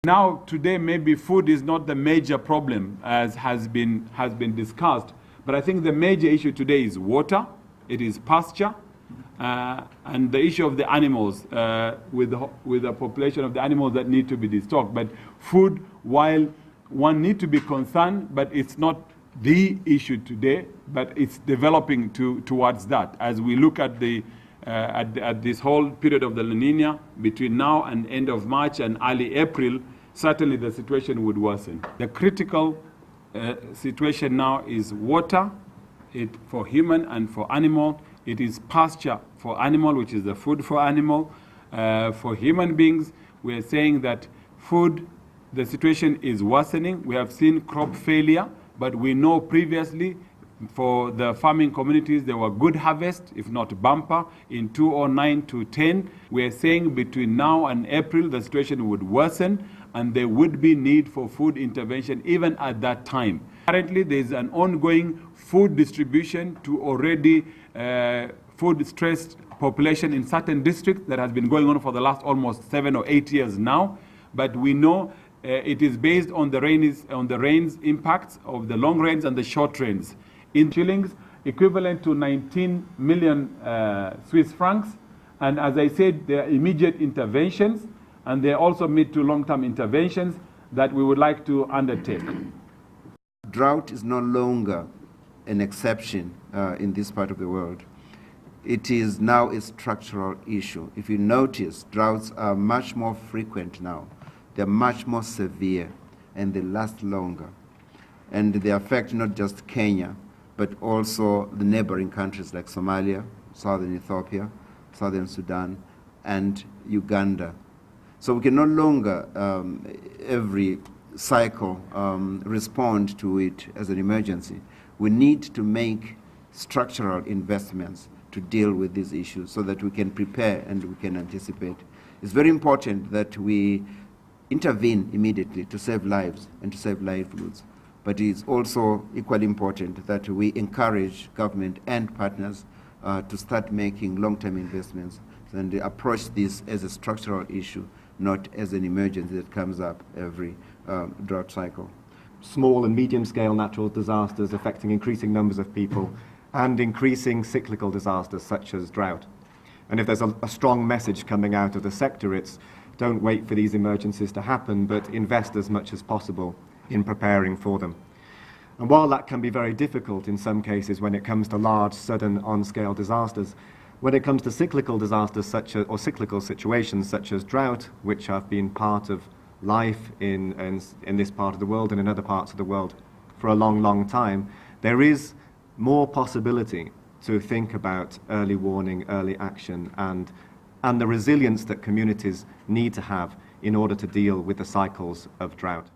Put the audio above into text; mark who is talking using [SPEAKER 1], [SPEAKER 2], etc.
[SPEAKER 1] Now, today, maybe food is not the major problem as has been discussed, but I think the major issue today is water, it is pasture, and the issue of the animals, with the population of the animals that need to be destocked. But food, while one need to be concerned, but it's not the issue today, but it's developing towards that. As we look at at this whole period of the La Nina, between now and end of March and early April, certainly the situation would worsen. The critical situation now is water, for human and for animal. It is pasture for animal, which is the food for animal. For human beings, we are saying that food, the situation is worsening. We have seen crop failure, but we know previously for the farming communities, there were good harvest, if not bumper, in 2009 to 10. We are saying between now and April, the situation would worsen, and there would be need for food intervention even at that time. Currently, there is an ongoing food distribution to already food-stressed population in certain districts that has been going on for the last almost 7 or 8 years now. But we know it is based on the rains impacts of the long rains and the short rains. In shillings, equivalent to 19 million Swiss francs. And as I said, there are immediate interventions, and there are also mid to long-term interventions that we would like to undertake.
[SPEAKER 2] Drought is no longer an exception in this part of the world. It is now a structural issue. If you notice, droughts are much more frequent now. They're much more severe, and they last longer. And they affect not just Kenya, but also the neighboring countries like Somalia, southern Ethiopia, southern Sudan, and Uganda. So we can no longer, every cycle, respond to it as an emergency. We need to make structural investments to deal with these issues so that we can prepare and we can anticipate. It's very important that we intervene immediately to save lives and to save livelihoods. But it's also equally important that we encourage government and partners to start making long-term investments and approach this as a structural issue, not as an emergency that comes up every drought cycle.
[SPEAKER 3] Small and medium-scale natural disasters affecting increasing numbers of people and increasing cyclical disasters such as drought. And if there's a strong message coming out of the sector, it's don't wait for these emergencies to happen, but invest as much as possible in preparing for them. And while that can be very difficult in some cases when it comes to large, sudden, on-scale disasters, when it comes to cyclical disasters or cyclical situations such as drought, which have been part of life in this part of the world and in other parts of the world for a long, long time, there is more possibility to think about early warning, early action, and the resilience that communities need to have in order to deal with the cycles of drought.